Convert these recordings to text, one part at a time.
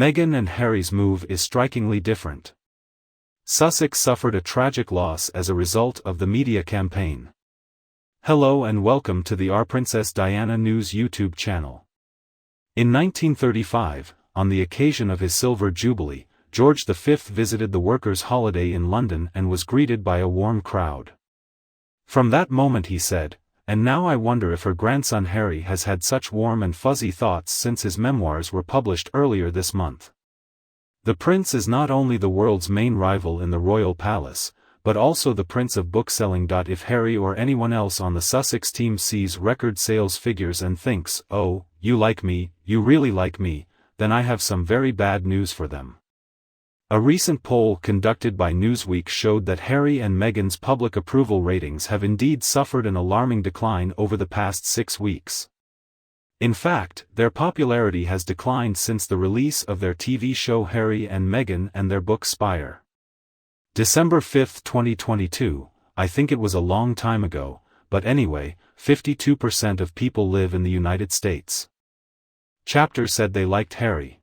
Meghan and Harry's move is strikingly different. Sussex suffered a tragic loss as a result of the media campaign. Hello and welcome to the Our Princess Diana News YouTube channel. In 1935, on the occasion of his Silver Jubilee, George V visited the workers' holiday in London and was greeted by a warm crowd. From that moment he said, "And now I wonder if her grandson Harry has had such warm and fuzzy thoughts since his memoirs were published earlier this month." The prince is not only the world's main rival in the royal palace, but also the prince of bookselling. If Harry or anyone else on the Sussex team sees record sales figures and thinks, "Oh, you like me, you really like me," then I have some very bad news for them. A recent poll conducted by Newsweek showed that Harry and Meghan's public approval ratings have indeed suffered an alarming decline over the past 6 weeks. In fact, their popularity has declined since the release of their TV show Harry and Meghan and their book Spire. December 5, 2022, I think it was a long time ago, but anyway, 52% of people live in the United States. Chapter said they liked Harry.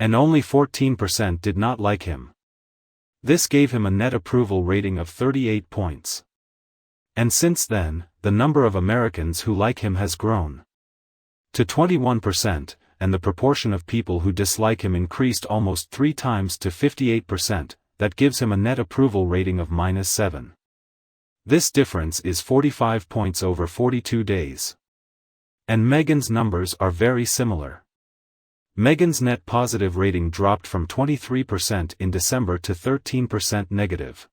And only 14% did not like him. This gave him a net approval rating of 38 points. And since then, the number of Americans who like him has grown to 21%, and the proportion of people who dislike him increased almost 3 times to 58%, that gives him a net approval rating of -7. This difference is 45 points over 42 days. And Meghan's numbers are very similar. Meghan's net positive rating dropped from 23% in December to 13% negative.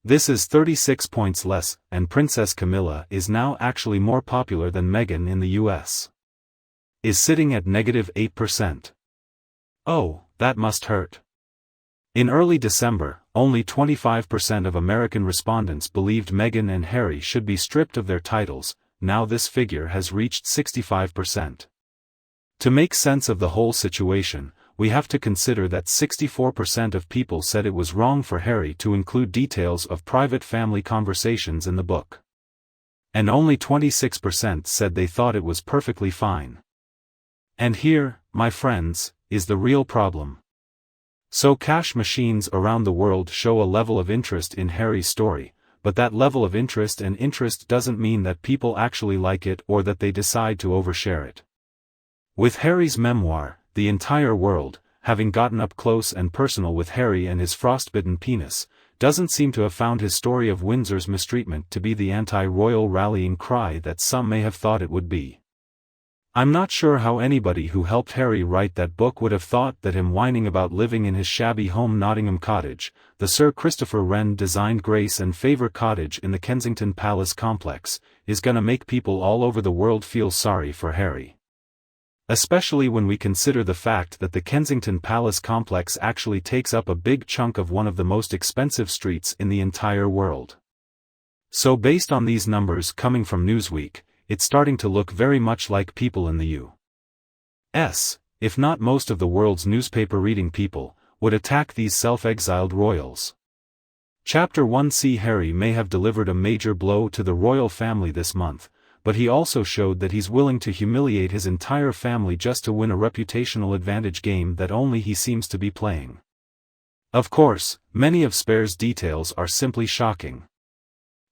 This is 36 points less, and Princess Camilla is now actually more popular than Meghan in the US. Is sitting at -8%. Oh, that must hurt. In early December, only 25% of American respondents believed Meghan and Harry should be stripped of their titles. Now this figure has reached 65%. To make sense of the whole situation, we have to consider that 64% of people said it was wrong for Harry to include details of private family conversations in the book. And only 26% said they thought it was perfectly fine. And here, my friends, is the real problem. So cash machines around the world show a level of interest in Harry's story, but that level of interest doesn't mean that people actually like it or that they decide to overshare it. With Harry's memoir, the entire world, having gotten up close and personal with Harry and his frostbitten penis, doesn't seem to have found his story of Windsor's mistreatment to be the anti-royal rallying cry that some may have thought it would be. I'm not sure how anybody who helped Harry write that book would have thought that him whining about living in his shabby home Nottingham Cottage, the Sir Christopher Wren designed Grace and Favour cottage in the Kensington Palace complex, is gonna make people all over the world feel sorry for Harry. Especially when we consider the fact that the Kensington Palace complex actually takes up a big chunk of one of the most expensive streets in the entire world. So based on these numbers coming from Newsweek, it's starting to look very much like people in the U.S., if not most of the world's newspaper-reading people, would attack these self-exiled royals. Chapter 1 See Harry may have delivered a major blow to the royal family this month, but he also showed that he's willing to humiliate his entire family just to win a reputational advantage game that only he seems to be playing. Of course, many of Spare's details are simply shocking.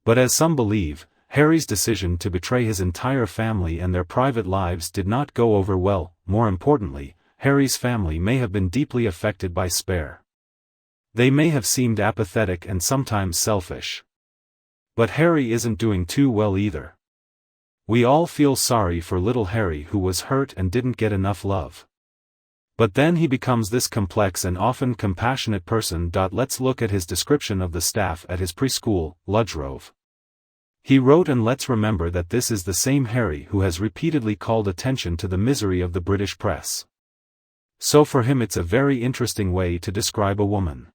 But as some believe, Harry's decision to betray his entire family and their private lives did not go over well. More importantly, Harry's family may have been deeply affected by Spare. They may have seemed apathetic and sometimes selfish. But Harry isn't doing too well either. We all feel sorry for little Harry who was hurt and didn't get enough love. But then he becomes this complex and often compassionate person. Let's look at his description of the staff at his preschool, Ludgrove. He wrote, and let's remember that this is the same Harry who has repeatedly called attention to the misery of the British press. So for him it's a very interesting way to describe a woman.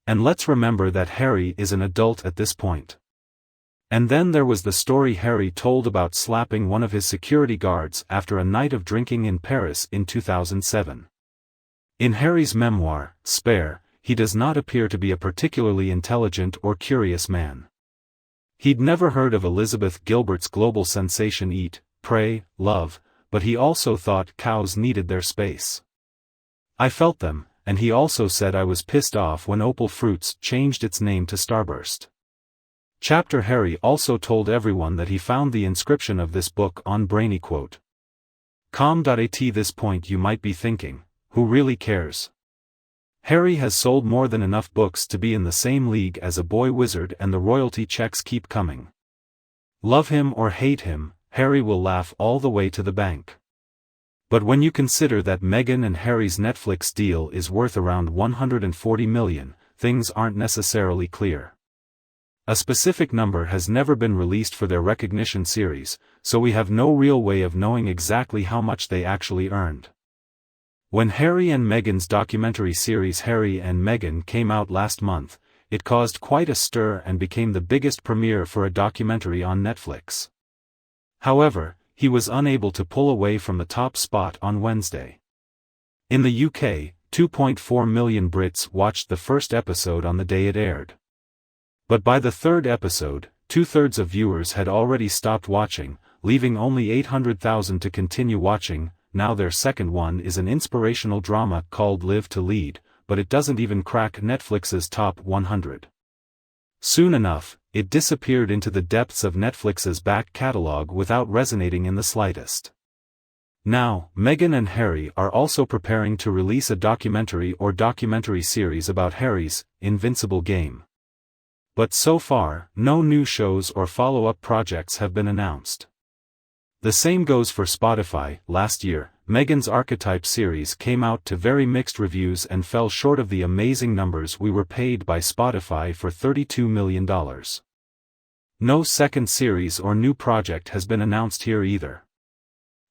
And let's remember that Harry is an adult at this point. And then there was the story Harry told about slapping one of his security guards after a night of drinking in Paris in 2007. In Harry's memoir, Spare, he does not appear to be a particularly intelligent or curious man. He'd never heard of Elizabeth Gilbert's global sensation Eat, Pray, Love, but he also thought cows needed their space. I felt them, and he also said I was pissed off when Opal Fruits changed its name to Starburst. Chapter Harry also told everyone that he found the inscription of this book on brainy.com.at. This point you might be thinking, who really cares? Harry has sold more than enough books to be in the same league as a boy wizard, and the royalty checks keep coming. Love him or hate him, Harry will laugh all the way to the bank. But when you consider that Meghan and Harry's Netflix deal is worth around $140 million, things aren't necessarily clear. A specific number has never been released for their Recognition series, so we have no real way of knowing exactly how much they actually earned. When Harry and Meghan's documentary series Harry and Meghan came out last month, it caused quite a stir and became the biggest premiere for a documentary on Netflix. However, he was unable to pull away from the top spot on Wednesday. In the UK, 2.4 million Brits watched the first episode on the day it aired. But by the third episode, 2/3 of viewers had already stopped watching, leaving only 800,000 to continue watching. Now their second one is an inspirational drama called Live to Lead, but it doesn't even crack Netflix's top 100. Soon enough, it disappeared into the depths of Netflix's back catalog without resonating in the slightest. Now, Meghan and Harry are also preparing to release a documentary or documentary series about Harry's Invincible Game. But so far, no new shows or follow-up projects have been announced. The same goes for Spotify. Last year, Meghan's Archetype series came out to very mixed reviews and fell short of the amazing numbers we were paid by Spotify for $32 million. No second series or new project has been announced here either.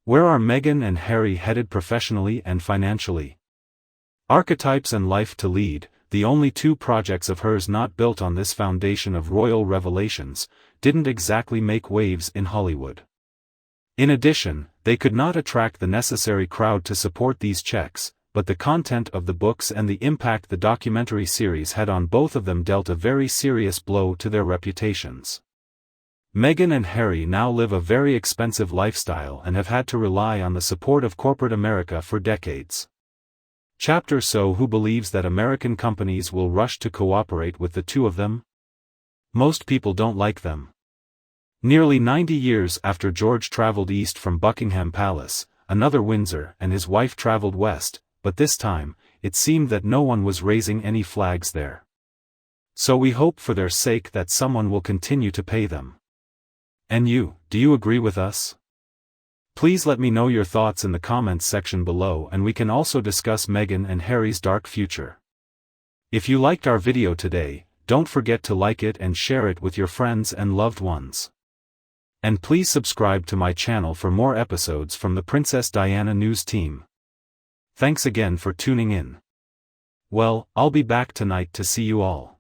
Where are Meghan and Harry headed professionally and financially? Archetypes and Life to Lead, the only two projects of hers not built on this foundation of royal revelations, didn't exactly make waves in Hollywood. In addition, they could not attract the necessary crowd to support these checks, but the content of the books and the impact the documentary series had on both of them dealt a very serious blow to their reputations. Meghan and Harry now live a very expensive lifestyle and have had to rely on the support of corporate America for decades. Chapter So who believes that American companies will rush to cooperate with the two of them? Most people don't like them. Nearly 90 years after George traveled east from Buckingham Palace, another Windsor and his wife traveled west, but this time, it seemed that no one was raising any flags there. So we hope for their sake that someone will continue to pay them. And you, do you agree with us? Please let me know your thoughts in the comments section below, and we can also discuss Meghan and Harry's dark future. If you liked our video today, don't forget to like it and share it with your friends and loved ones. And please subscribe to my channel for more episodes from the Princess Diana News team. Thanks again for tuning in. Well, I'll be back tonight to see you all.